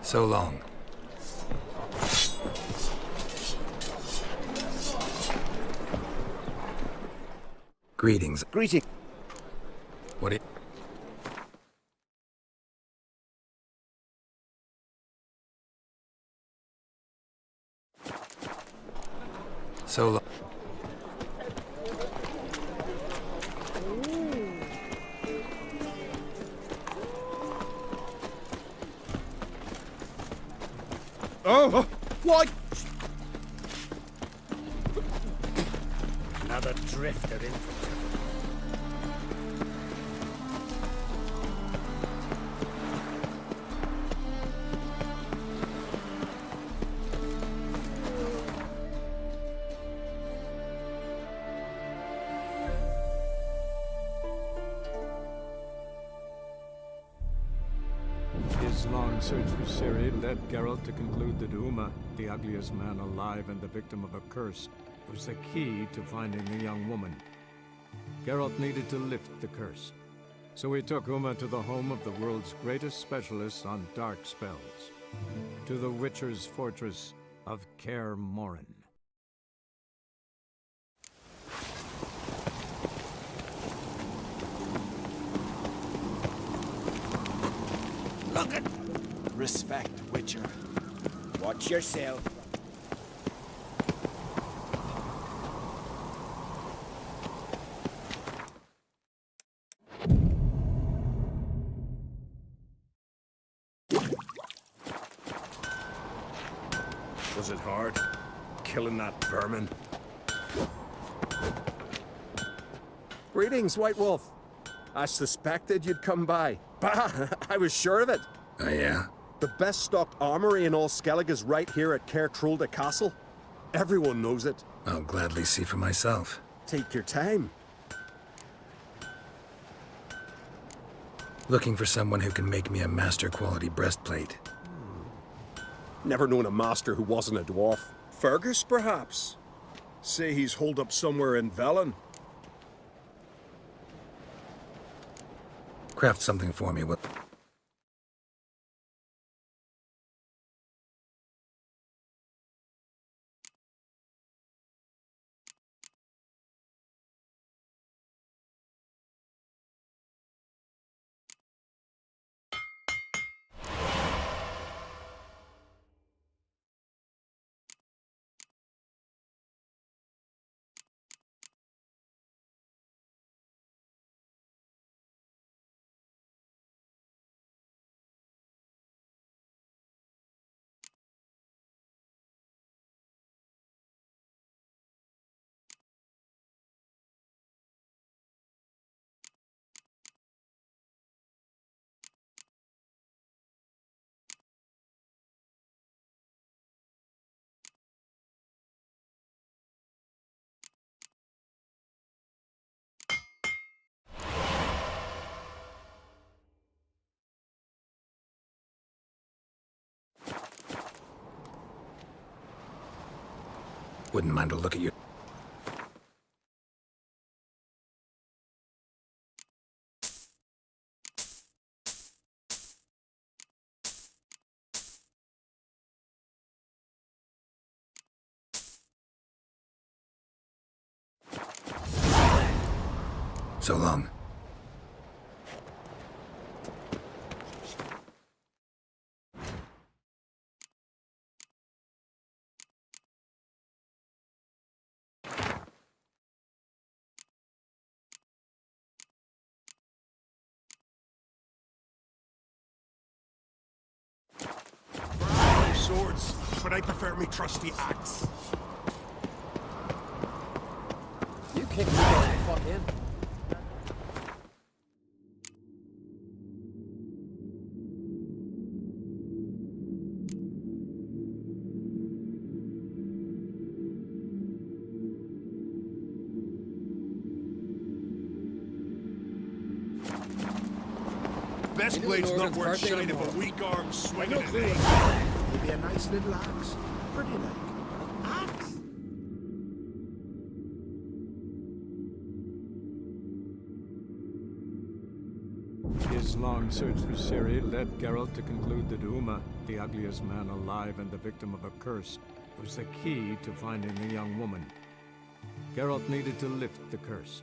So long. Greetings. Greeting. What it? So long. Oh, what? Another drifter in. His long search for Ciri led Geralt to conclude that Uma, the ugliest man alive and the victim of a curse, was the key to finding the young woman. Geralt needed to lift the curse, so he took Uma to the home of the world's greatest specialist on dark spells, to the Witcher's fortress of Kaer Morhen. Look at... Respect, Witcher. Watch yourself. Was it hard? Killing that vermin? Greetings, White Wolf. I suspected you'd come by. Bah! I was sure of it. Oh, yeah? The best stocked armory in all Skellig is right here at Kaer Trolde Castle. Everyone knows it. I'll gladly see for myself. Take your time. Looking for someone who can make me a master-quality breastplate. Never known a master who wasn't a dwarf. Fergus, perhaps? Say he's holed up somewhere in Velen. Craft something for me. What? Wouldn't mind a look at you. So long. Swords, but I prefer me trusty axe. You kicked me the fuck in. Best blade's not worth shine if a weak arm swinging an egg. Maybe a nice little axe. Pretty like. Axe? His His long search for Ciri led Geralt to conclude that Uma, the ugliest man alive and the victim of a curse, was the key to finding the young woman. Geralt needed to lift the curse,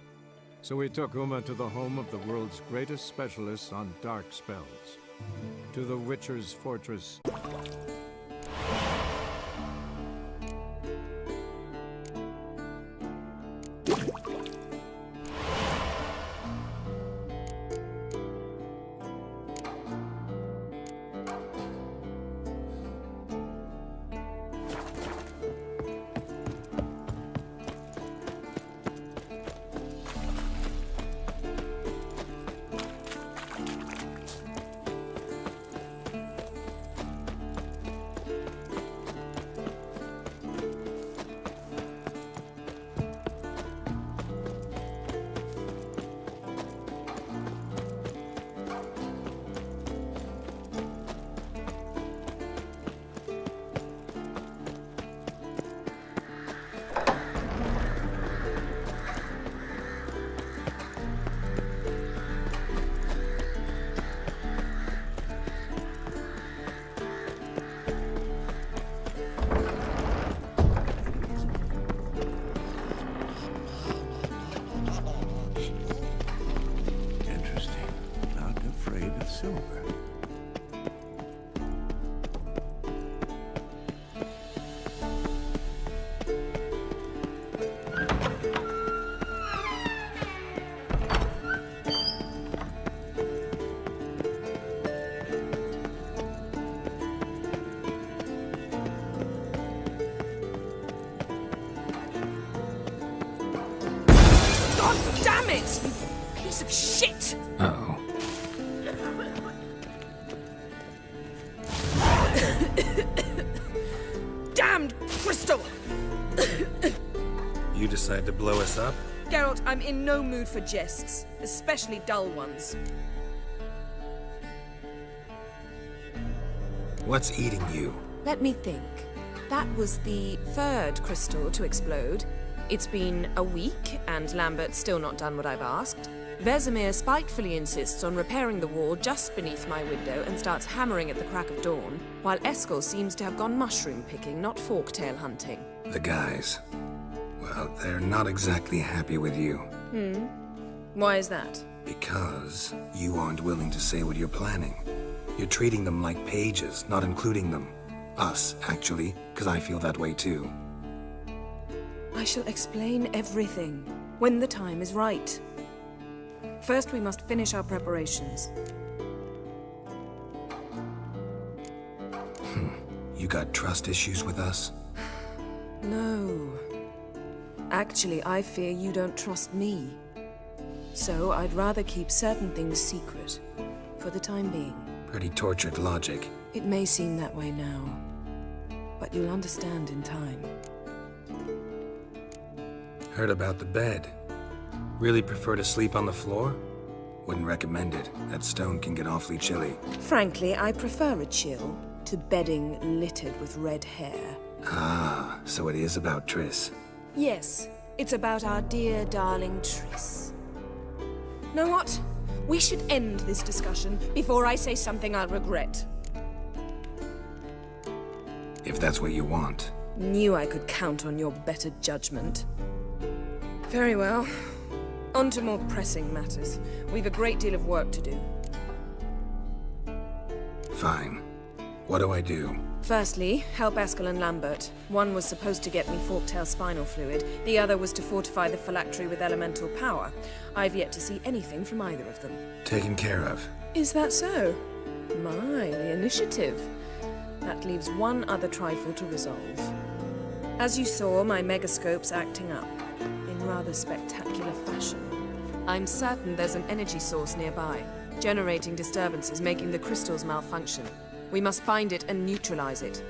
so he took Uma to the home of the world's greatest specialist on dark spells, to the Witcher's fortress. Damn it! You piece of shit! Uh-oh. Damned crystal! You decide to blow us up? Geralt, I'm in no mood for jests, especially dull ones. What's eating you? Let me think. That was the third crystal to explode. It's been a week, and Lambert's still not done what I've asked. Vesemir spitefully insists on repairing the wall just beneath my window and starts hammering at the crack of dawn, while Eskel seems to have gone mushroom picking, not forktail hunting. The guys. Well, they're not exactly happy with you. Why is that? Because you aren't willing to say what you're planning. You're treating them like pages, not including them. Us, actually, because I feel that way too. I shall explain everything when the time is right. First, we must finish our preparations. You got trust issues with us? No. Actually, I fear you don't trust me. So I'd rather keep certain things secret, for the time being. Pretty tortured logic. It may seem that way now, but you'll understand in time. Heard about the bed. Really prefer to sleep on the floor? Wouldn't recommend it. That stone can get awfully chilly. Frankly, I prefer a chill to bedding littered with red hair. Ah, so it is about Triss. Yes, it's about our dear darling Triss. Know what? We should end this discussion before I say something I'll regret. If that's what you want. Knew I could count on your better judgment. Very well. On to more pressing matters. We've a great deal of work to do. Fine. What do I do? Firstly, help Eskel and Lambert. One was supposed to get me forktail spinal fluid, the other was to fortify the phylactery with elemental power. I've yet to see anything from either of them. Taken care of. Is that so? My, the initiative. That leaves one other trifle to resolve. As you saw, my megascope's acting up, in rather spectacular fashion. I'm certain there's an energy source nearby, generating disturbances, making the crystals malfunction. We must find it and neutralize it.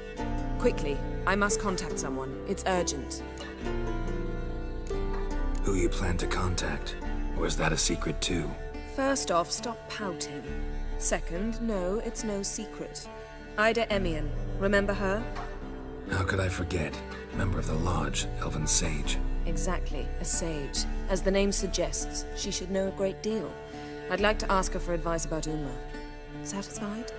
Quickly, I must contact someone. It's urgent. Who you plan to contact? Or is that a secret too? First off, stop pouting. Second, no, it's no secret. Ida Emian, remember her? How could I forget? Member of the Lodge, Elven Sage. Exactly, a sage. As the name suggests, she should know a great deal. I'd like to ask her for advice about Uma. Satisfied?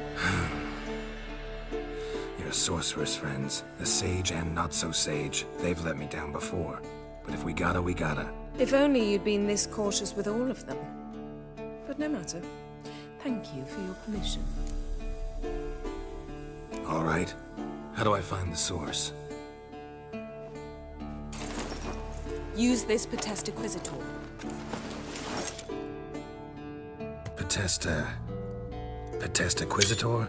Your sorceress friends, the sage and not-so-sage, they've let me down before. But if we gotta, we gotta. If only you'd been this cautious with all of them. But no matter. Thank you for your permission. All right. How do I find the source? Use this Potestaquisitor. Potestaquisitor?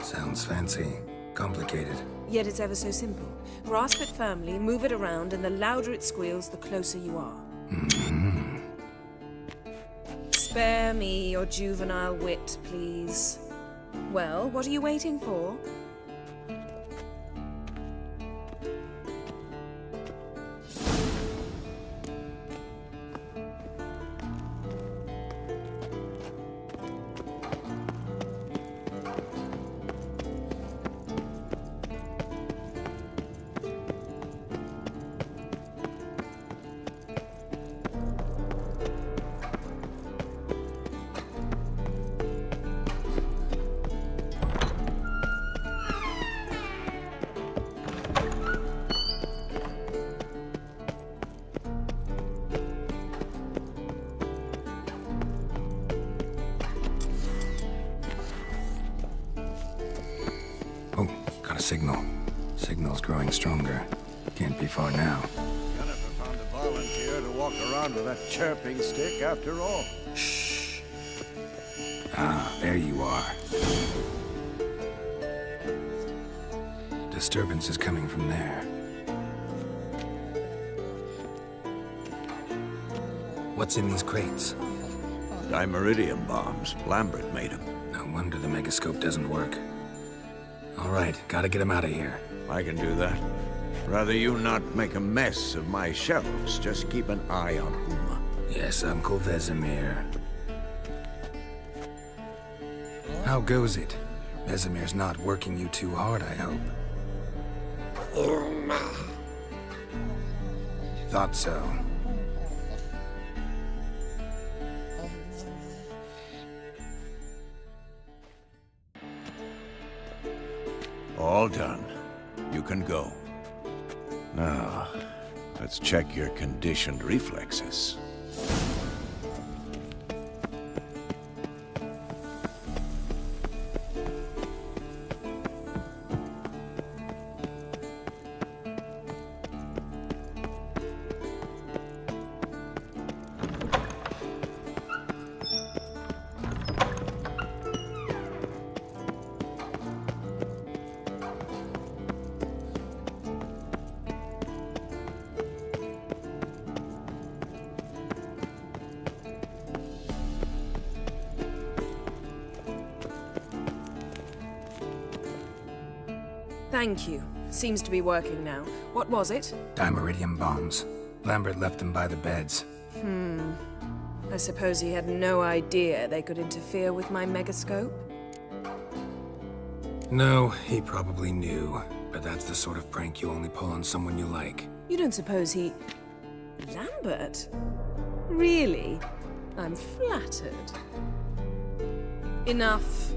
Sounds fancy. Complicated. Yet it's ever so simple. Grasp it firmly, move it around, and the louder it squeals, the closer you are. Mm-hmm. Spare me your juvenile wit, please. Well, what are you waiting for? Oh, got a signal. Signal's growing stronger. Can't be far now. Jennifer found a volunteer to walk around with that chirping stick after all. Shh. Ah, there you are. Disturbance is coming from there. What's in these crates? Dimeridium bombs. Lambert made them. No wonder the megascope doesn't work. All right, gotta get him out of here. I can do that. Rather you not make a mess of my shelves. Just keep an eye on Uma. Yes, Uncle Vesemir. How goes it? Vesemir's not working you too hard, I hope. Thought so. All done. You can go. Now, let's check your conditioned reflexes. Thank you. Seems to be working now. What was it? Dimeridium bombs. Lambert left them by the beds. I suppose he had no idea they could interfere with my megascope? No, he probably knew. But that's the sort of prank you only pull on someone you like. You don't suppose he... Lambert? Really? I'm flattered. Enough.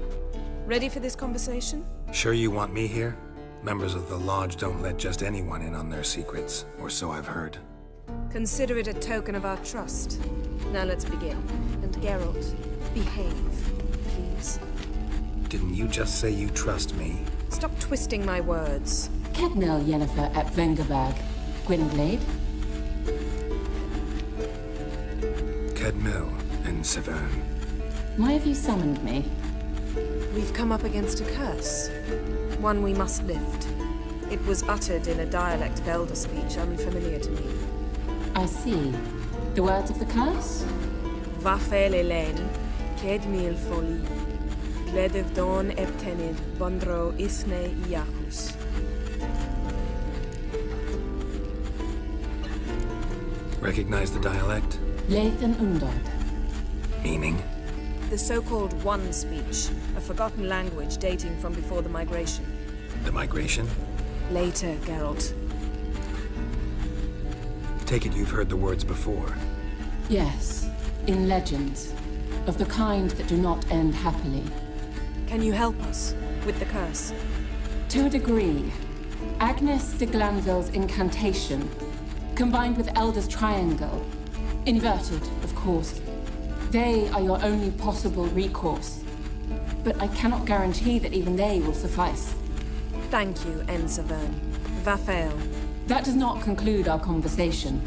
Ready for this conversation? Sure you want me here? Members of the Lodge don't let just anyone in on their secrets, or so I've heard. Consider it a token of our trust. Now let's begin. And Geralt, behave, please. Didn't you just say you trust me? Stop twisting my words. Kednel Yennefer at Vengerberg. Gwynblade? Kedmil and Severn. Why have you summoned me? We've come up against a curse. One we must lift. It was uttered in a dialect of Elder speech unfamiliar to me. I see. The words of the curse? Vafel Elen, Kedmil Foli, Gledev Don Eptenid, Bondro Isne Iakus. Recognize the dialect? Lathan Undod. Meaning? The so-called One speech, a forgotten language dating from before the migration. The migration? Later, Geralt. Take it you've heard the words before. Yes, in legends. of the kind that do not end happily. Can you help us with the curse? To a degree, Agnes de Glanville's incantation, combined with Elder's triangle, inverted, of course. They are your only possible recourse. But I cannot guarantee that even they will suffice. Thank you, Ensavern. Vafael. That does not conclude our conversation.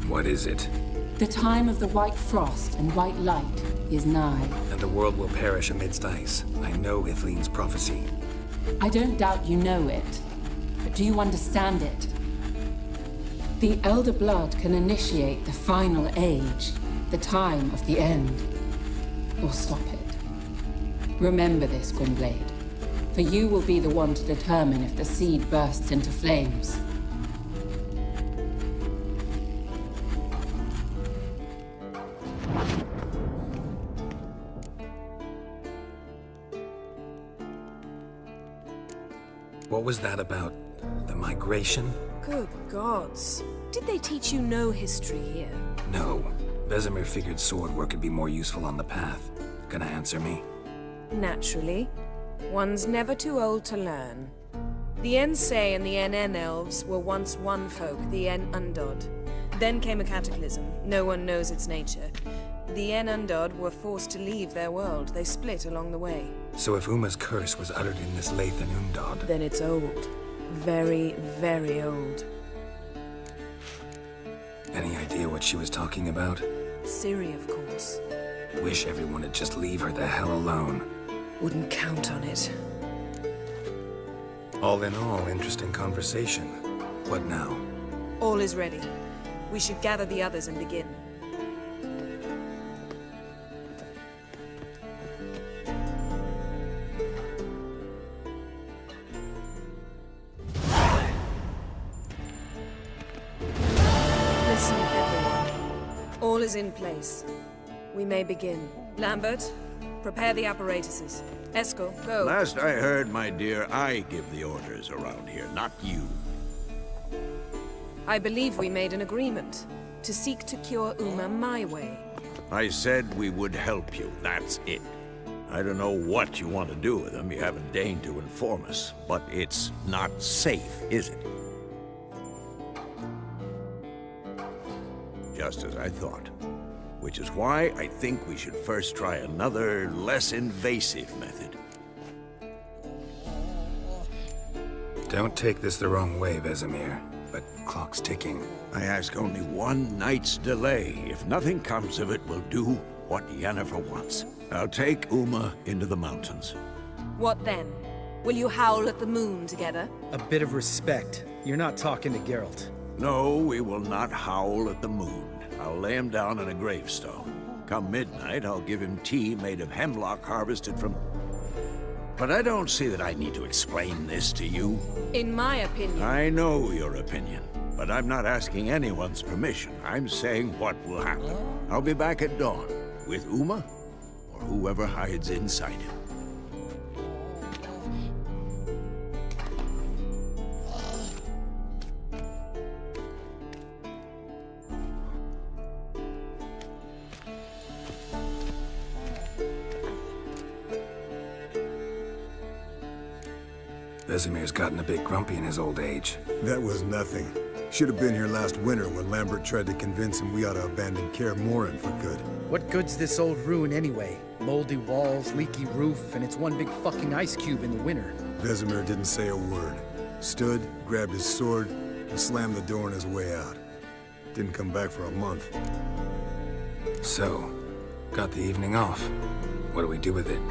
What is it? The time of the white frost and white light is nigh. And the world will perish amidst ice. I know Ithleen's prophecy. I don't doubt you know it, but do you understand it? The Elder Blood can initiate the final age, the time of the end, or stop it. Remember this, Gwynblade, for you will be the one to determine if the seed bursts into flames. What was that about? The migration? Good gods. Did they teach you no history here? No. Vesemir figured sword work could be more useful on the path. Gonna answer me? Naturally. One's never too old to learn. The Ensei and the NN elves were once one folk, the En Undod. Then came a cataclysm. No one knows its nature. The En Undod were forced to leave their world. They split along the way. So if Uma's curse was uttered in this Lathan Undod... Then it's old. Very, very old. Any idea what she was talking about? Ciri, of course. Wish everyone would just leave her the hell alone. Wouldn't count on it. All in all, interesting conversation. What now? All is ready. We should gather the others and begin. Listen, everyone. All is in place. We may begin. Lambert, prepare the apparatuses. Eskel, go. Last I heard, my dear, I give the orders around here, not you. I believe we made an agreement to seek to cure Uma my way. I said we would help you, that's it. I don't know what you want to do with them, you haven't deigned to inform us, but it's not safe, is it? Just as I thought. Which is why I think we should first try another, less invasive method. Don't take this the wrong way, Vesemir, but clock's ticking. I ask only one night's delay. If nothing comes of it, we'll do what Yennefer wants. I'll take Uma into the mountains. What then? Will you howl at the moon together? A bit of respect. You're not talking to Geralt. No, we will not howl at the moon. I'll lay him down in a gravestone. Come midnight, I'll give him tea made of hemlock harvested from... But I don't see that I need to explain this to you. In my opinion... I know your opinion, but I'm not asking anyone's permission. I'm saying what will happen. I'll be back at dawn, with Uma, or whoever hides inside him. Vesemir's gotten a bit grumpy in his old age. That was nothing. Should have been here last winter when Lambert tried to convince him we ought to abandon Kaer Morhen for good. What good's this old ruin anyway? Moldy walls, leaky roof, and it's one big fucking ice cube in the winter. Vesemir didn't say a word. Stood, grabbed his sword, and slammed the door on his way out. Didn't come back for a month. So, got the evening off. What do we do with it?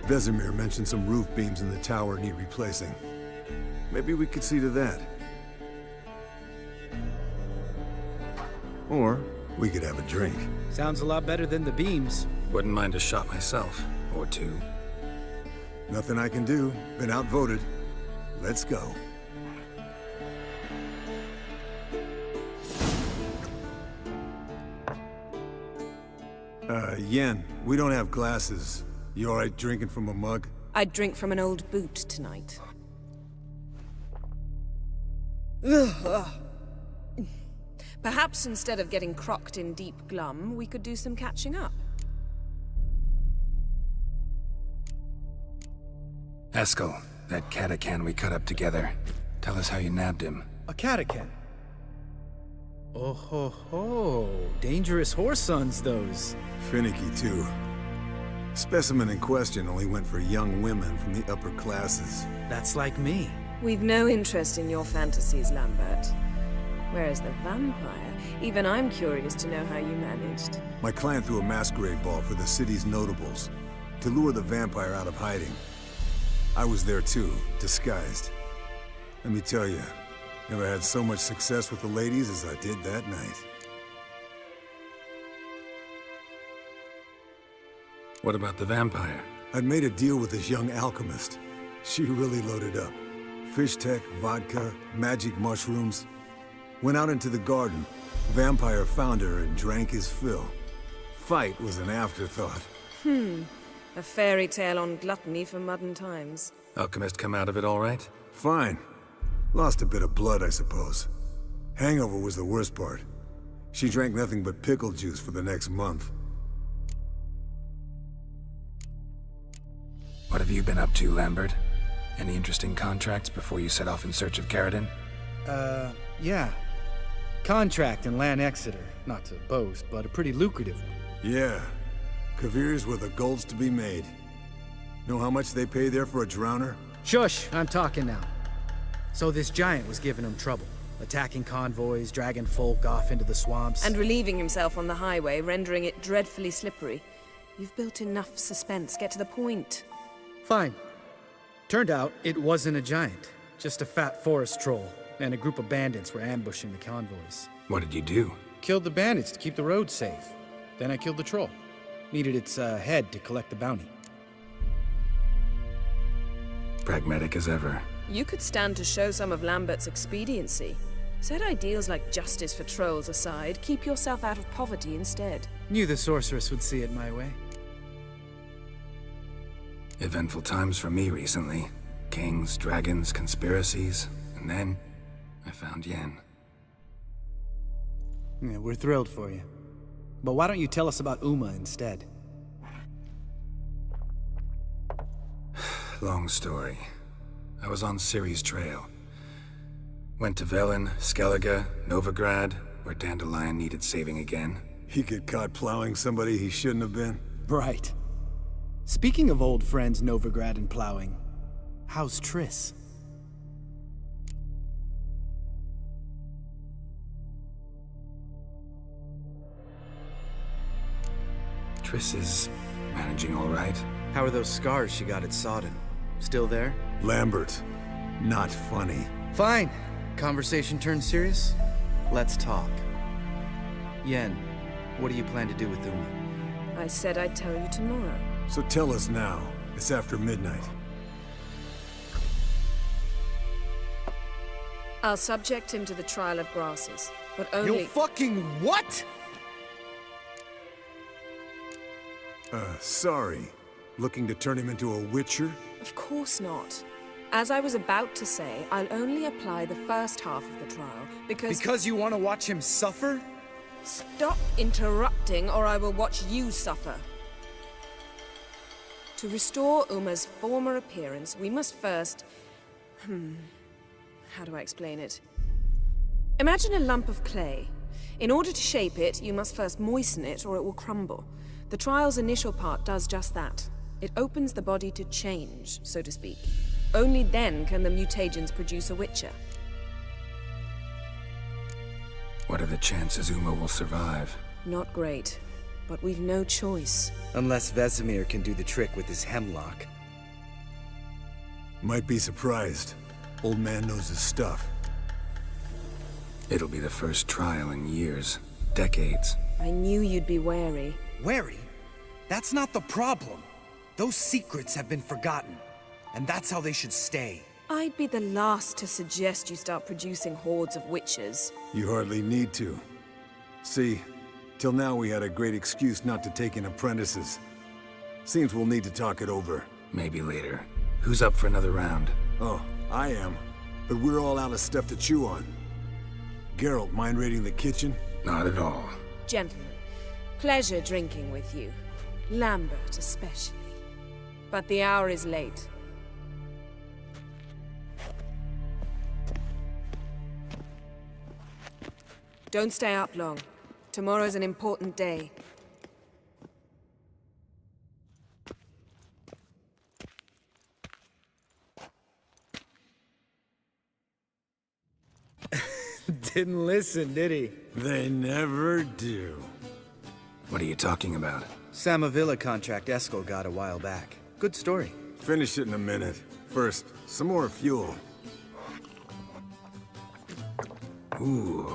Vesemir mentioned some roof beams in the tower need replacing. Maybe we could see to that. Or we could have a drink. Sounds a lot better than the beams. Wouldn't mind a shot myself, or two. Nothing I can do. Been outvoted. Let's go. Yen, we don't have glasses. You all right drinking from a mug? I'd drink from an old boot tonight. Perhaps instead of getting crocked in deep glum, we could do some catching up. Eskel, that catacan we cut up together. Tell us how you nabbed him. A catacan. Oh ho ho. Dangerous horse sons, those. Finicky, too. Specimen in question only went for young women from the upper classes. That's like me. We've no interest in your fantasies, Lambert. Whereas the vampire, even I'm curious to know how you managed. My client threw a masquerade ball for the city's notables to lure the vampire out of hiding. I was there too, disguised. Let me tell you, never had so much success with the ladies as I did that night. What about the vampire? I'd made a deal with this young alchemist. She really loaded up. Fish tech, vodka, magic mushrooms. Went out into the garden. Vampire found her and drank his fill. Fight was an afterthought. A fairy tale on gluttony for modern times. Alchemist come out of it all right? Fine. Lost a bit of blood, I suppose. Hangover was the worst part. She drank nothing but pickle juice for the next month. What have you been up to, Lambert? Any interesting contracts before you set off in search of Caradon? Yeah. Contract in Lan Exeter. Not to boast, but a pretty lucrative one. Yeah. Kavir's were the golds to be made. Know how much they pay there for a drowner? Shush, I'm talking now. So this giant was giving him trouble. Attacking convoys, dragging folk off into the swamps. And relieving himself on the highway, rendering it dreadfully slippery. You've built enough suspense. Get to the point. Fine. Turned out it wasn't a giant. Just a fat forest troll. And a group of bandits were ambushing the convoys. What did you do? Killed the bandits to keep the roads safe. Then I killed the troll. Needed its head to collect the bounty. Pragmatic as ever. You could stand to show some of Lambert's expediency. Set ideals like justice for trolls aside, keep yourself out of poverty instead. Knew the sorceress would see it my way. Eventful times for me recently. Kings, dragons, conspiracies, and then I found Yen. Yeah, we're thrilled for you. But why don't you tell us about Uma instead? Long story. I was on Ciri's trail. Went to Velen, Skellige, Novigrad, where Dandelion needed saving again. He get caught plowing somebody he shouldn't have been? Right. Speaking of old friends Novigrad and plowing, how's Triss? Triss is managing all right. How are those scars she got at Sodden? Still there? Lambert, not funny. Fine. Conversation turned serious? Let's talk. Yen, what do you plan to do with Uma? I said I'd tell you tomorrow. So tell us now. It's after midnight. I'll subject him to the trial of grasses, but only— You fucking what?! Sorry. Looking to turn him into a witcher? Of course not. As I was about to say, I'll only apply the first half of the trial, because— Because you want to watch him suffer? Stop interrupting, or I will watch you suffer. To restore Uma's former appearance, we must first— how do I explain it? Imagine a lump of clay. In order to shape it, you must first moisten it, or it will crumble. The trial's initial part does just that. It opens the body to change, so to speak. Only then can the mutagens produce a witcher. What are the chances Uma will survive? Not great, but we've no choice. Unless Vesemir can do the trick with his hemlock. Might be surprised. Old man knows his stuff. It'll be the first trial in years. Decades. I knew you'd be wary. Wary? That's not the problem. Those secrets have been forgotten, and that's how they should stay. I'd be the last to suggest you start producing hordes of witches. You hardly need to. See, till now we had a great excuse not to take in apprentices. Seems we'll need to talk it over. Maybe later. Who's up for another round? Oh, I am. But we're all out of stuff to chew on. Geralt, mind raiding the kitchen? Not at all. Gentlemen, pleasure drinking with you. Lambert especially. But the hour is late. Don't stay up long. Tomorrow's an important day. Didn't listen, did he? They never do. What are you talking about? Samavilla contract Eskel got a while back. Good story. Finish it in a minute. First, some more fuel. Ooh,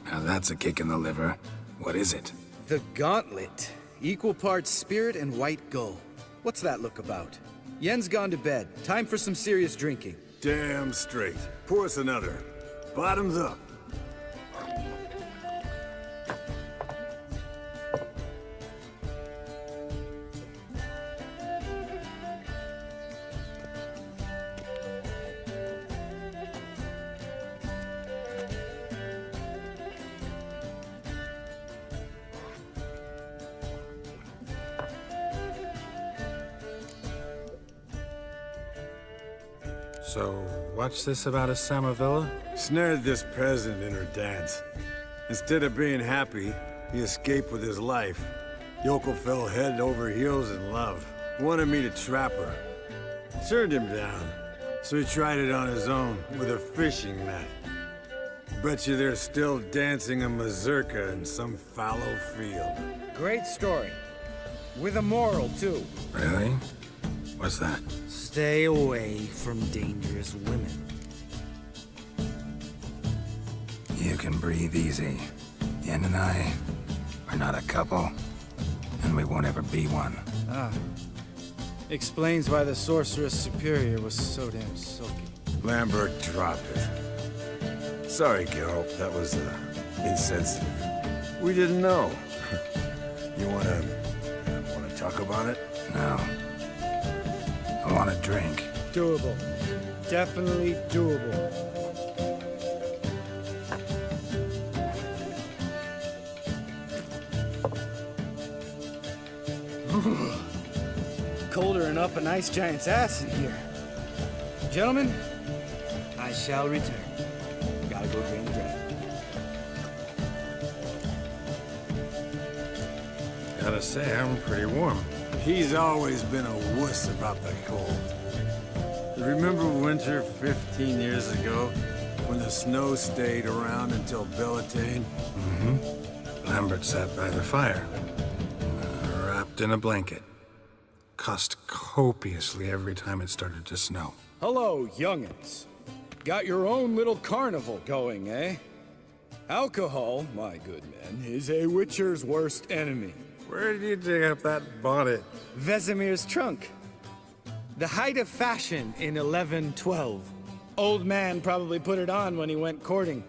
now that's a kick in the liver. What is it? The Gauntlet. Equal parts spirit and white gull. What's that look about? Yen's gone to bed. Time for some serious drinking. Damn straight. Pour us another. Bottoms up. So, what's this about a Samavilla? Snared this peasant in her dance. Instead of being happy, he escaped with his life. Yoko fell head over heels in love. Wanted me to trap her. Turned him down. So he tried it on his own, with a fishing net. Bet you they're still dancing a mazurka in some fallow field. Great story. With a moral, too. Really? What's that? Stay away from dangerous women. You can breathe easy. Yen and I are not a couple, and we won't ever be one. Ah. Explains why the Sorceress Superior was so damn silky. Lambert, drop it. Sorry, Geralt, that was, insensitive. We didn't know. You wanna talk about it? No. I want a drink. Doable. Definitely doable. Colder and up an ice giant's ass in here. Gentlemen, I shall return. Gotta go drain the dragon. Gotta say, I'm pretty warm. He's always been a wuss about the cold. Remember winter 15 years ago, when the snow stayed around until Bellatane? Mm-hmm. Lambert sat by the fire, wrapped in a blanket. Cussed copiously every time it started to snow. Hello, young'uns. Got your own little carnival going, eh? Alcohol, my good men, is a witcher's worst enemy. Where did you dig up that bonnet? Vesemir's trunk. The height of fashion in 1112. Old man probably put it on when he went courting.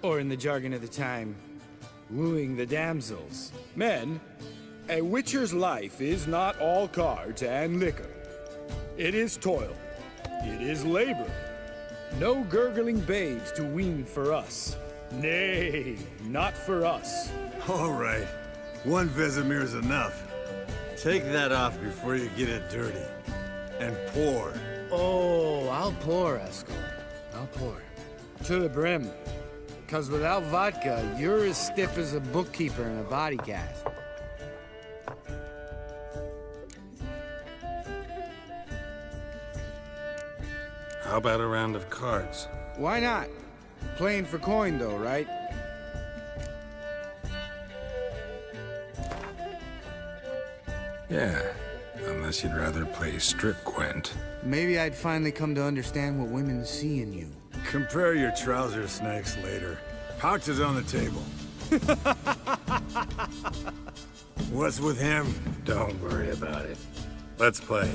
Or in the jargon of the time, wooing the damsels. Men, a witcher's life is not all cards and liquor. It is toil. It is labor. No gurgling babes to wean for us. Nay, not for us. All right. One Vesemir's enough. Take that off before you get it dirty. And pour. Oh, I'll pour, Eskel. I'll pour. To the brim. 'Cause without vodka, you're as stiff as a bookkeeper in a body cast. How about a round of cards? Why not? Playing for coin, though, right? Yeah, unless you'd rather play strip Gwent. Maybe I'd finally come to understand what women see in you. Compare your trouser snakes later. Pouch is on the table. What's with him? Don't worry about it. Let's play.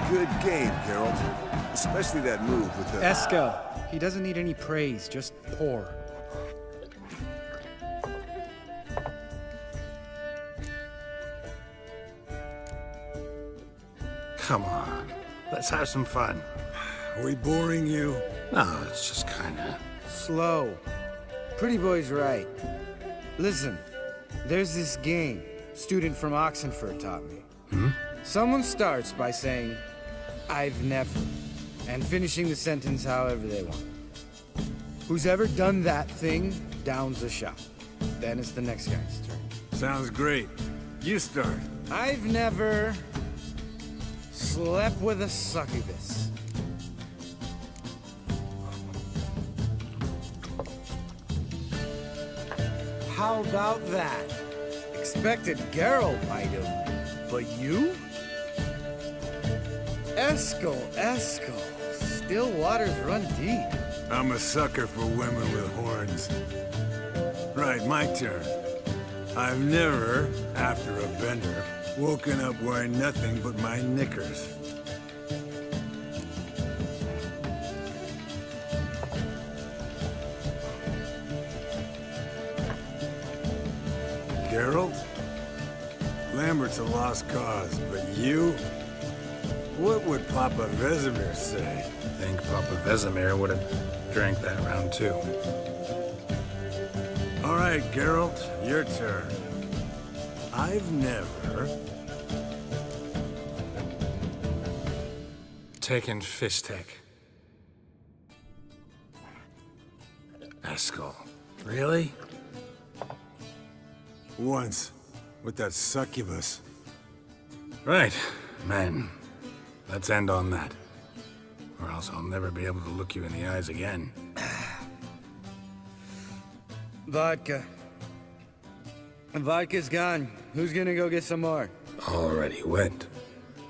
good game, Geralt. Especially that move with the... Eskel. He doesn't need any praise, just pour. Come on, let's have some fun. Are we boring you? No, it's just kinda... Slow. Pretty boy's right. Listen, there's this game student from Oxenford taught me. Someone starts by saying, I've never, and finishing the sentence however they want. Who's ever done that thing downs a shot. Then it's the next guy's turn. Sounds great. You start. I've never slept with a succubus. How about that? Expected Geralt might have, but you? Eskel. Still waters run deep. I'm a sucker for women with horns. Right, my turn. I've never, after a bender, woken up wearing nothing but my knickers. Geralt? Lambert's a lost cause, but you? What would Papa Vesemir say? I think Papa Vesemir would have drank that round too. All right, Geralt, your turn. I've never... taken Fishtech. Eskel. Really? Once, with that succubus. Right, man. Let's end on that. Or else I'll never be able to look you in the eyes again. Vodka. Vodka's gone. Who's gonna go get some more? Already went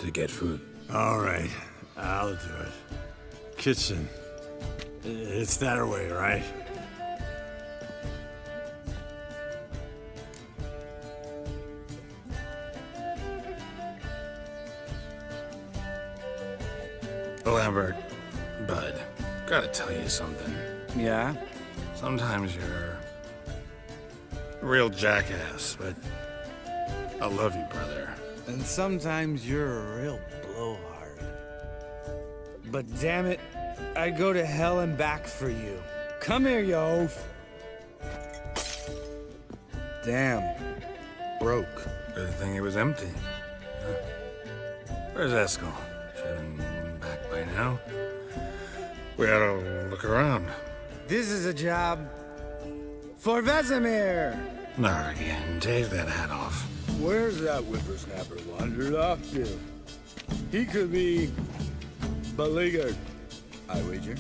to get food. All right, I'll do it. Kitchen. It's that way, right? Lambert, bud, gotta tell you something. Yeah? Sometimes you're a real jackass, but I love you, brother. And sometimes you're a real blowhard. But damn it, I'd go to hell and back for you. Come here, you oaf. Damn. Broke. Good thing it was empty. Where's Eskel? Should have been back by now. We ought to look around. This is a job for Vesemir. Not again. Take that hat off. Where's that whippersnapper wandered off to? He could be beleaguered, I wager.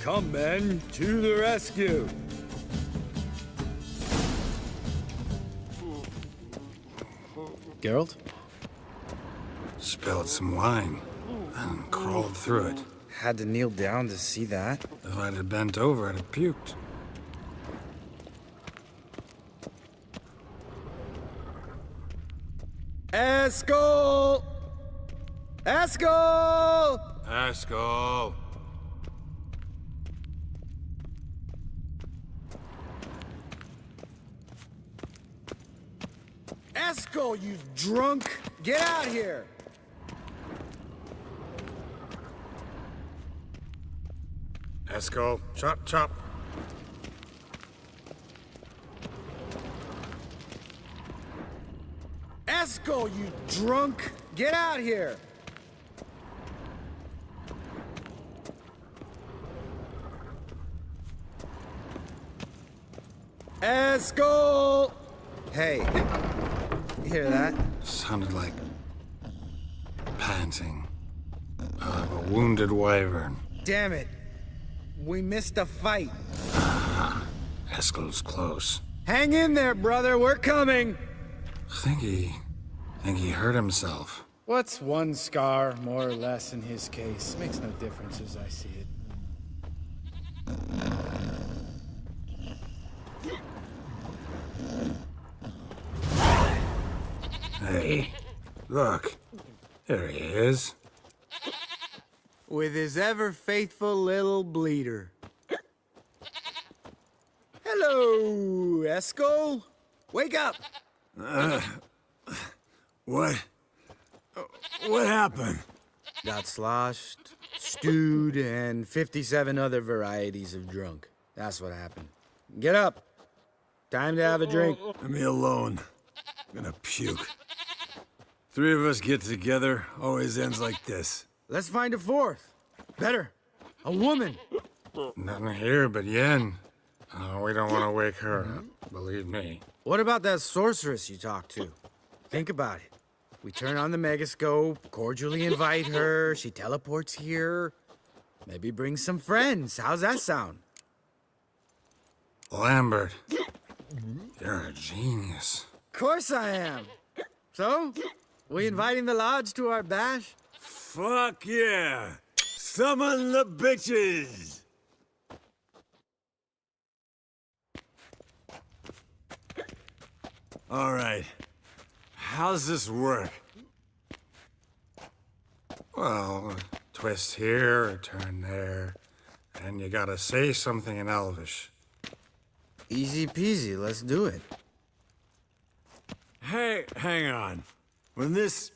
Come, men, to the rescue. Geralt? Spilled some wine and crawled through it. Had to kneel down to see that. If I'd have bent over, I'd have puked. Eskel! Eskel! Eskel! Eskel, you drunk! Get out here! Eskel, chop, chop. Eskel, you drunk! Get out here! Eskel! Hey, you hear that? Sounded like panting of a wounded wyvern. Damn it. We missed a fight. Eskel's close. Hang in there, brother. We're coming. Think he hurt himself. What's one scar, more or less, in his case? Makes no difference as I see it. Hey, look. There he is. with his ever-faithful little bleeder. Hello, Eskel. Wake up! What? What happened? Got sloshed, stewed, and 57 other varieties of drunk. That's what happened. Get up. Time to have a drink. Leave me alone. I'm gonna puke. Three of us get together, always ends like this. Let's find a fourth. Better. A woman. Nothing here but Yen. Oh, we don't want to wake her up, believe me. What about that sorceress you talked to? Think about it. We turn on the megascope, cordially invite her, she teleports here. Maybe bring some friends. How's that sound? Lambert, you're a genius. Of course I am. So, we inviting the lodge to our bash? Fuck yeah! Summon the bitches! All right. How's this work? Well, a twist here, a turn there, and you gotta say something in Elvish. Easy peasy, let's do it. Hey, hang on. When this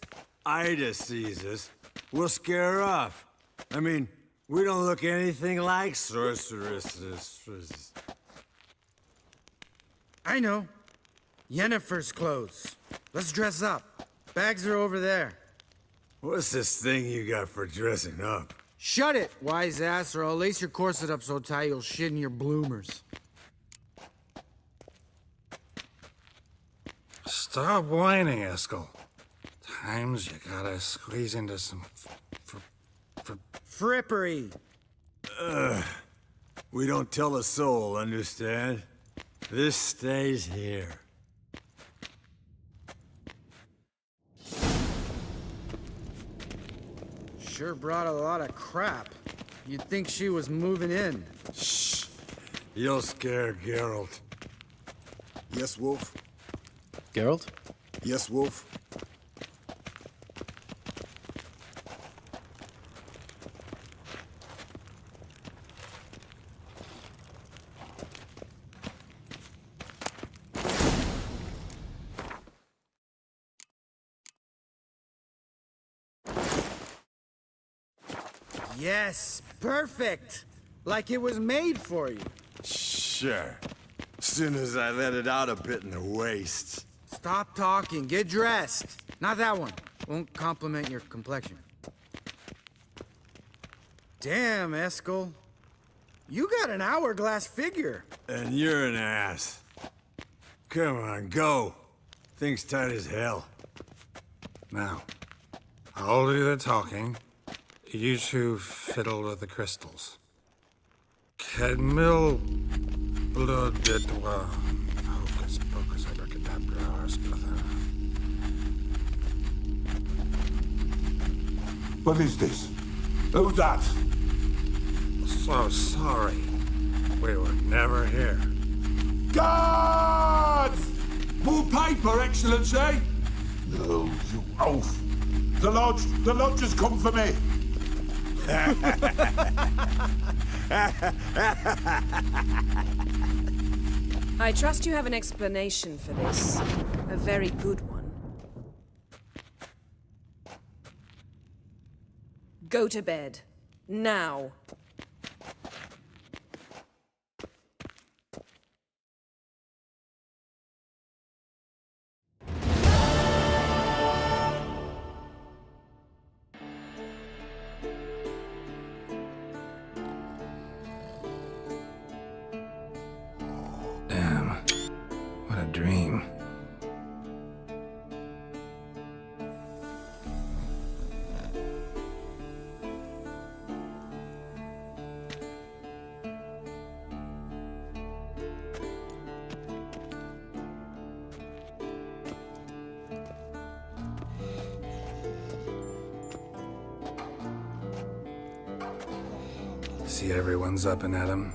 Ida sees us, we'll scare her off. I mean, we don't look anything like sorceresses. I know. Yennefer's clothes. Let's dress up. Bags are over there. What's this thing you got for dressing up? Shut it, wise ass, or I'll lace your corset up so tight you'll shit in your bloomers. Stop whining, Eskel. Times you gotta squeeze into some Frippery. We don't tell a soul, understand? This stays here. Sure brought a lot of crap. You'd think she was moving in. Shh. You'll scare Geralt. Yes, Wolf? Geralt? Yes, Wolf? Yes, perfect. Like it was made for you. Sure. Soon as I let it out a bit in the waist. Stop talking, get dressed. Not that one. Won't compliment your complexion. Damn, Eskel. You got an hourglass figure. And you're an ass. Come on, go. Thing's tight as hell. Now, I'll do the talking. You two fiddle with the crystals. Kedmil blood de toi. Hocus pocus abracadabra splather. What is this? Who's that? So sorry. We were never here. Guards! More paper, Excellency! No, you oaf! The lodge has come for me! I trust you have an explanation for this. A very good one. Go to bed. Now. Damn. What a dream. See everyone's up and at 'em.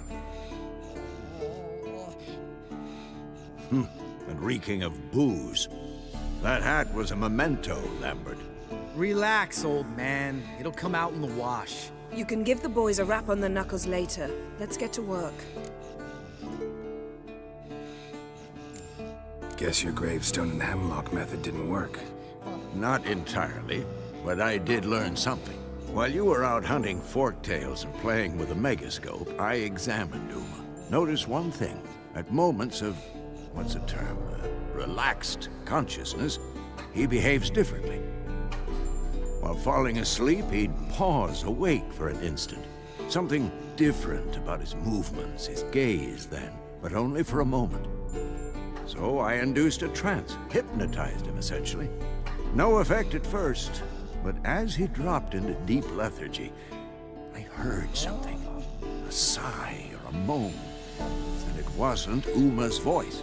And reeking of booze. That hat was a memento, Lambert. Relax, old man. It'll come out in the wash. You can give the boys a rap on the knuckles later. Let's get to work. Guess your gravestone and hemlock method didn't work. Not entirely, but I did learn something. While you were out hunting forktails and playing with a megascope, I examined Uma. Notice one thing. At moments of, what's the term, relaxed consciousness, he behaves differently. While falling asleep, he'd pause awake for an instant. Something different about his movements, his gaze then, but only for a moment. So I induced a trance, hypnotized him essentially. No effect at first, but as he dropped into deep lethargy, I heard something. A sigh or a moan. And it wasn't Uma's voice.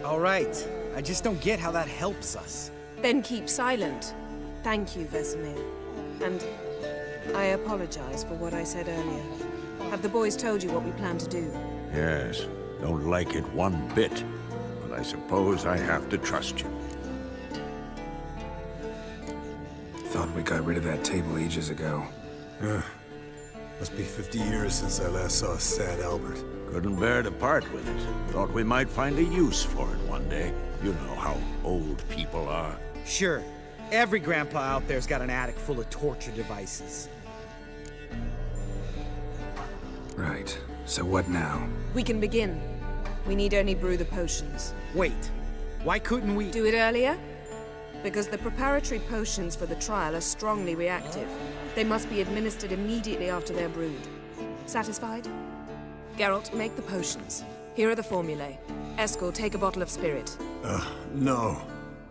All right. I just don't get how that helps us. Then keep silent. Thank you, Vesemir. And I apologize for what I said earlier. Have the boys told you what we plan to do? Yes, don't like it one bit. But I suppose I have to trust you. Thought we got rid of that table ages ago. Must be 50 years since I last saw sad Albert. Couldn't bear to part with it. Thought we might find a use for it one day. You know how old people are. Sure. Every grandpa out there's got an attic full of torture devices. Right. So what now? We can begin. We need only brew the potions. Wait. Why couldn't we... Do it earlier? Because the preparatory potions for the trial are strongly reactive. They must be administered immediately after they're brewed. Satisfied? Geralt, make the potions. Here are the formulae. Eskel, take a bottle of spirit. No.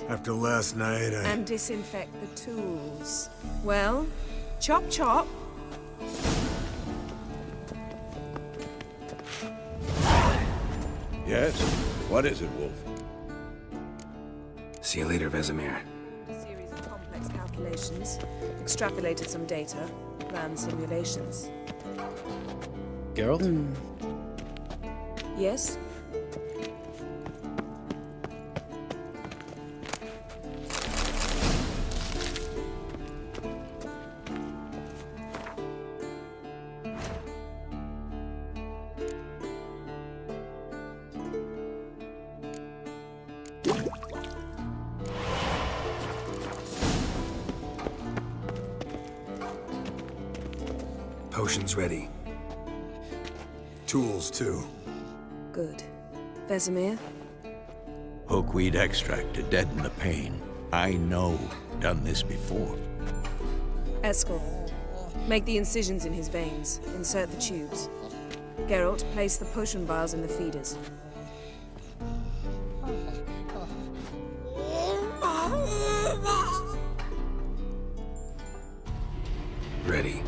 After last night, And disinfect the tools. Well, chop chop. Yes? What is it, Wolf? See you later, Vesemir. A series of complex calculations. Extrapolated some data. Ran simulations. Geralt? Yes? Potions ready. tools, too. Good. Vesemir? Hookweed extract to deaden the pain. I know. Done this before. Eskel, make the incisions in his veins. Insert the tubes. Geralt, place the potion vials in the feeders. Ready.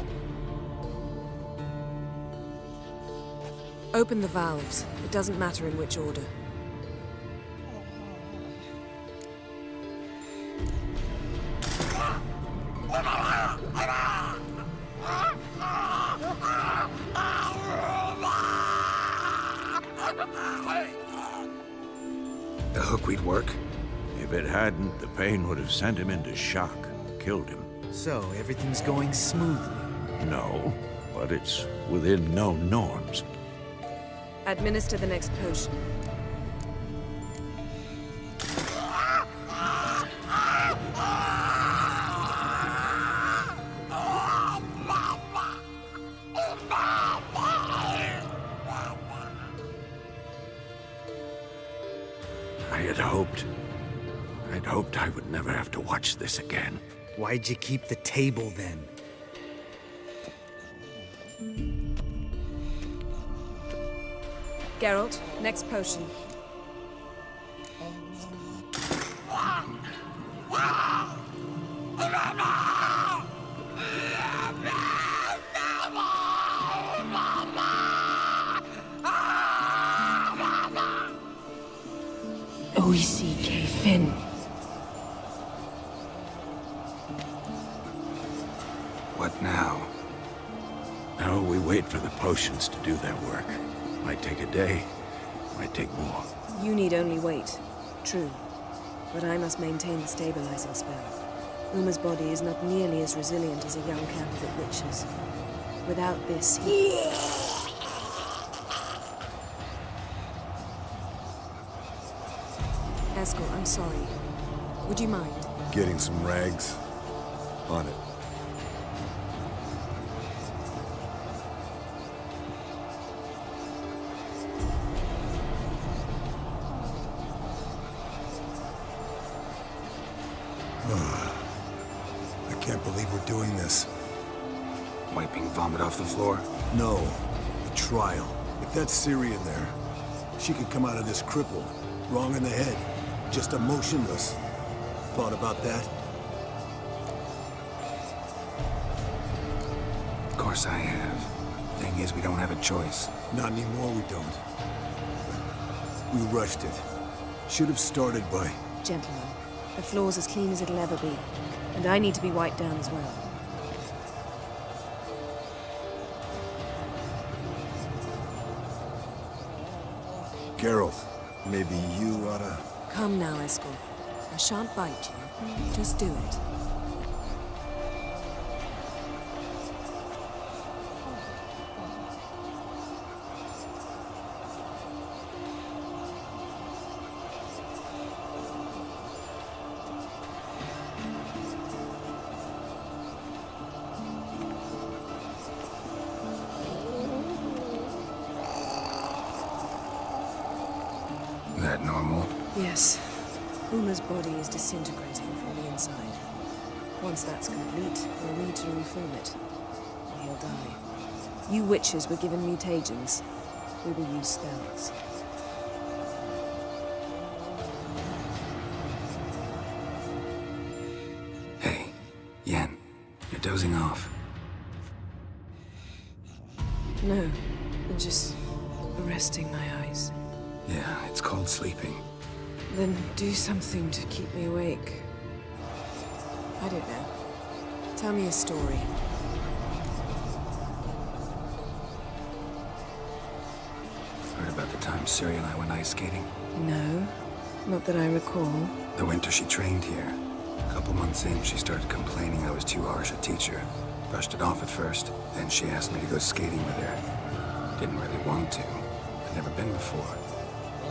Open the valves. It doesn't matter in which order. The hookweed work? If it hadn't, the pain would have sent him into shock, killed him. So, everything's going smoothly? No, but it's within known norms. Administer the next potion. I'd hoped I would never have to watch this again. Why'd you keep the table then? Geralt, next potion. O-E-C-K Finn. What now? Now we wait for the potions to do their work. Might take a day, might take more. You need only wait. True. But I must maintain the stabilizing spell. Uma's body is not nearly as resilient as a young candidate witch's. Without this, Eskel, I'm sorry. Would you mind? Getting some rags? On it. I can't believe we're doing this. Wiping vomit off the floor? No, the trial. If that's Ciri in there, she could come out of this crippled, wrong in the head, just emotionless. Thought about that? Of course I have. Thing is, we don't have a choice. Not anymore, we don't. We rushed it. Should have started by... Gentlemen, the floor's as clean as it'll ever be. And I need to be wiped down as well. Geralt, maybe you oughta... Come now, Eskel. I shan't bite you. Just do it. That normal? Yes. Uma's body is disintegrating from the inside. Once that's complete, we'll need to reform it. Or he'll die. You witches were given mutagens. We will use spells. Hey, Yen, you're dozing off. No, I'm just resting my eyes. Yeah, it's called sleeping. Then do something to keep me awake. I don't know. Tell me a story. Heard about the time Ciri and I went ice skating? No, not that I recall. The winter she trained here. A couple months in, she started complaining I was too harsh a teacher. Brushed it off at first, then she asked me to go skating with her. Didn't really want to. I'd never been before.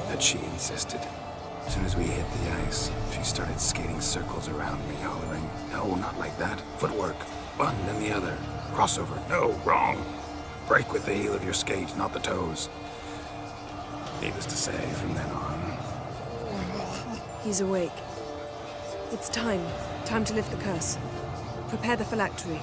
But she insisted. As soon as we hit the ice, she started skating circles around me, hollering, "No, not like that. Footwork. One, then the other. Crossover. No, wrong. Break with the heel of your skate, not the toes." Needless to say, from then on... He's awake. It's time. Time to lift the curse. Prepare the phylactery.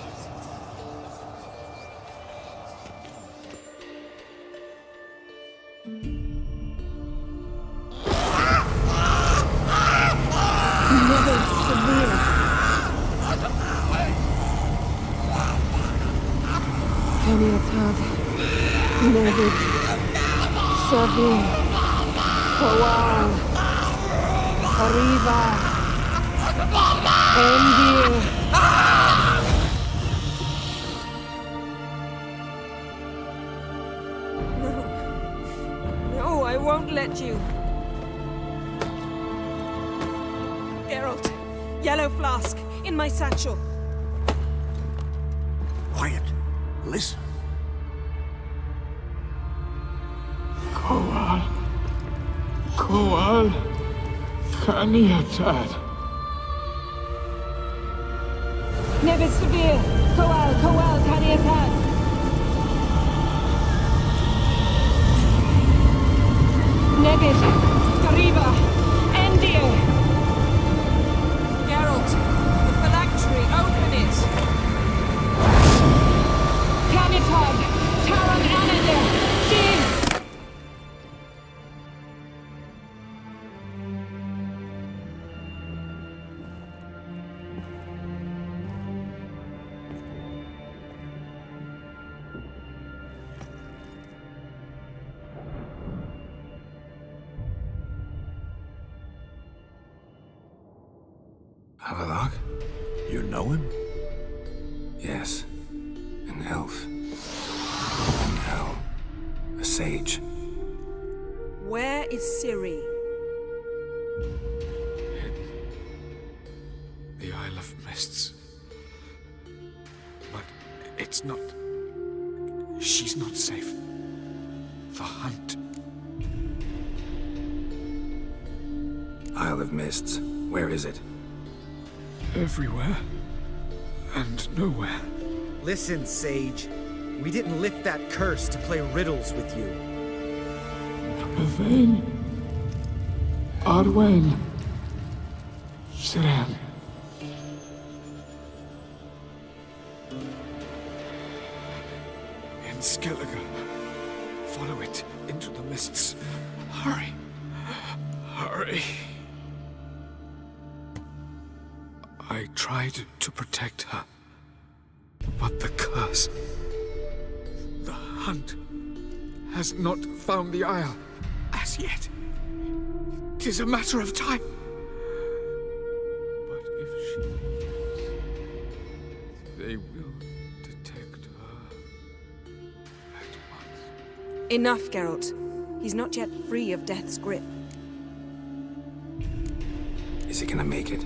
Nevid, Savi, Kowal, Arriva, Endir. No, I won't let you. Geralt, yellow flask, in my satchel. Quiet. Listen. Kowal, Kaniatad. Nevid Severe, Kowal, Kaniatad. Nevid, Arriva, Endir. Geralt, the phylactery, open it. Kaniatad, Taran Anadir, Diz. Havelock? You know him? Yes. An elf. In hell. A sage. Where is Ciri? The Isle of Mists. But it's not She's not safe. The hunt. Isle of Mists. Where is it? Everywhere. And nowhere. Listen, Sage. We didn't lift that curse to play riddles with you. Yvain. Arwen. Siran. In Skellige. Follow it into the mists. Hurry. Hurry. I tried to protect her. But the curse... The hunt has not found the Isle as yet. 'Tis a matter of time. But if she lives, they will detect her at once. Enough, Geralt. He's not yet free of death's grip. Is he gonna make it?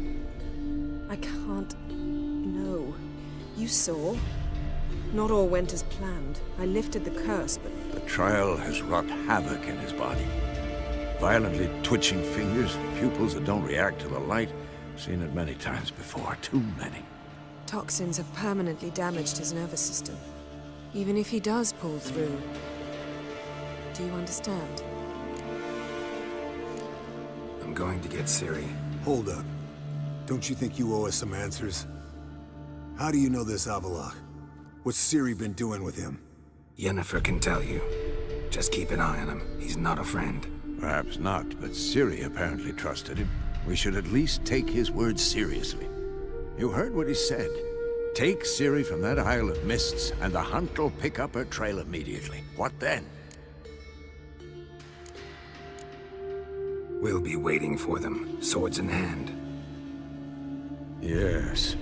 I can't... No. You saw. Not all went as planned. I lifted the curse, but... The trial has wrought havoc in his body. Violently twitching fingers, pupils that don't react to the light. Seen it many times before, too many. Toxins have permanently damaged his nervous system. Even if he does pull through. Do you understand? I'm going to get Ciri. Hold up. Don't you think you owe us some answers? How do you know this Avalok? What's Ciri been doing with him? Yennefer can tell you. Just keep an eye on him. He's not a friend. Perhaps not, but Ciri apparently trusted him. We should at least take his words seriously. You heard what he said. Take Ciri from that Isle of Mists, and the hunt will pick up her trail immediately. What then? We'll be waiting for them, swords in hand. Yes.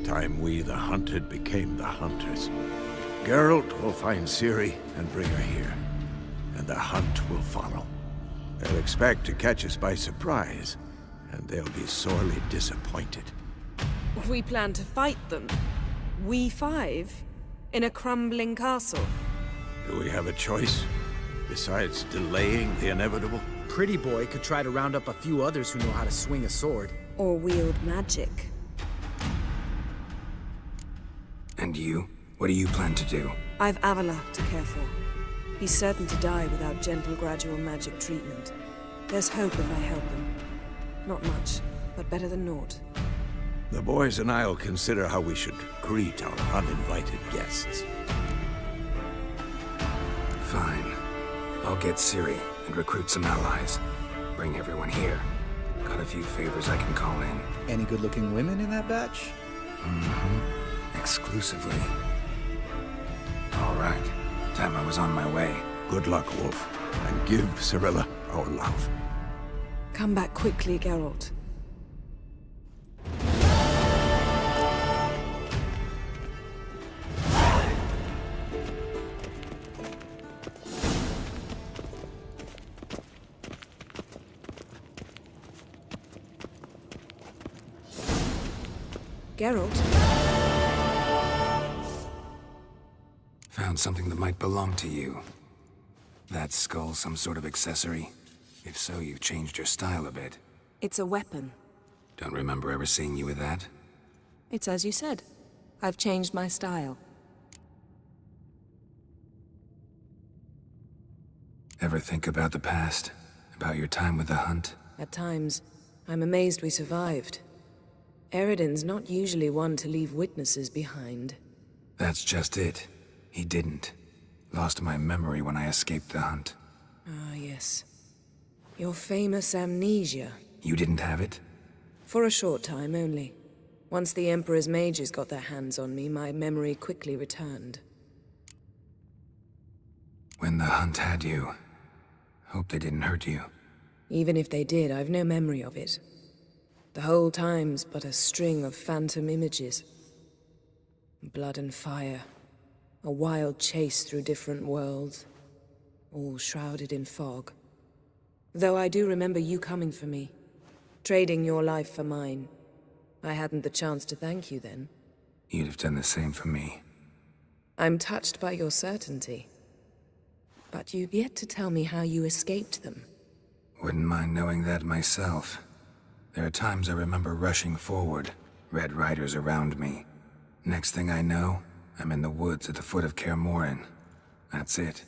Time we, the hunted, became the hunters. Geralt will find Ciri and bring her here. And the hunt will follow. They'll expect to catch us by surprise, and they'll be sorely disappointed. We plan to fight them. We five? In a crumbling castle? Do we have a choice? Besides delaying the inevitable? Pretty Boy could try to round up a few others who know how to swing a sword. Or wield magic. And you? What do you plan to do? I've Avalok to care for. He's certain to die without gentle, gradual magic treatment. There's hope if I help him. Not much, but better than naught. The boys and I'll consider how we should greet our uninvited guests. Fine. I'll get Ciri and recruit some allies. Bring everyone here. Got a few favors I can call in. Any good-looking women in that batch? Mm-hmm. Exclusively. All right. Time I was on my way. Good luck, Wolf. And give Cirilla our love. Come back quickly, Geralt. Geralt? Found something that might belong to you. That skull some sort of accessory? If so, you've changed your style a bit. It's a weapon. Don't remember ever seeing you with that? It's as you said. I've changed my style. Ever think about the past? About your time with the hunt? At times, I'm amazed we survived. Eridan's not usually one to leave witnesses behind. That's just it. He didn't. Lost my memory when I escaped the hunt. Ah, yes. Your famous amnesia. You didn't have it? For a short time only. Once the Emperor's mages got their hands on me, my memory quickly returned. When the hunt had you, hope they didn't hurt you. Even if they did, I've no memory of it. The whole time's but a string of phantom images. Blood and fire. A wild chase through different worlds. All shrouded in fog. Though I do remember you coming for me. Trading your life for mine. I hadn't the chance to thank you then. You'd have done the same for me. I'm touched by your certainty. But you've yet to tell me how you escaped them. Wouldn't mind knowing that myself. There are times I remember rushing forward, Red Riders around me. Next thing I know, I'm in the woods at the foot of Kaer Morhen. That's it.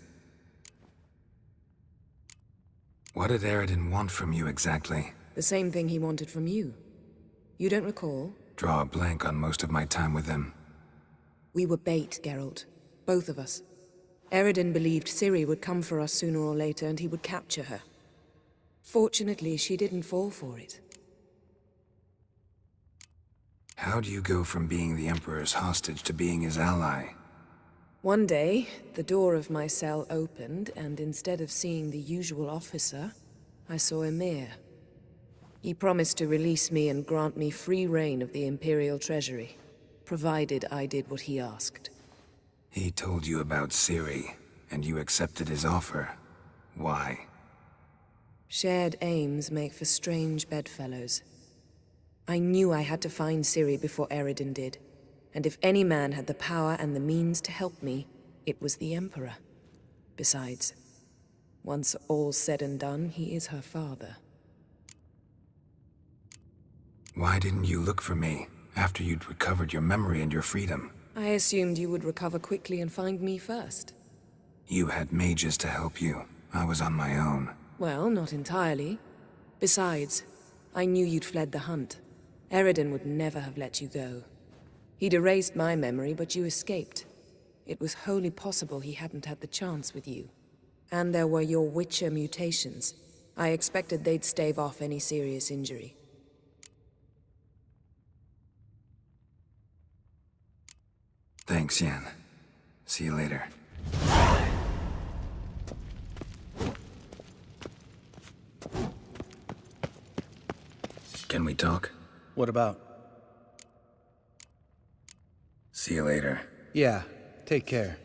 What did Eredin want from you exactly? The same thing he wanted from you. You don't recall? Draw a blank on most of my time with him. We were bait, Geralt. Both of us. Eredin believed Ciri would come for us sooner or later and he would capture her. Fortunately, she didn't fall for it. How do you go from being the Emperor's hostage to being his ally? One day, the door of my cell opened, and instead of seeing the usual officer, I saw Emir. He promised to release me and grant me free reign of the Imperial Treasury, provided I did what he asked. He told you about Ciri, and you accepted his offer. Why? Shared aims make for strange bedfellows. I knew I had to find Ciri before Eredin did, and if any man had the power and the means to help me, it was the Emperor. Besides, once all's said and done, he is her father. Why didn't you look for me, after you'd recovered your memory and your freedom? I assumed you would recover quickly and find me first. You had mages to help you. I was on my own. Well, not entirely. Besides, I knew you'd fled the hunt. Eredin would never have let you go. He'd erased my memory, but you escaped. It was wholly possible he hadn't had the chance with you. And there were your Witcher mutations. I expected they'd stave off any serious injury. Thanks, Yen. See you later. Can we talk? What about? See you later. Yeah, take care.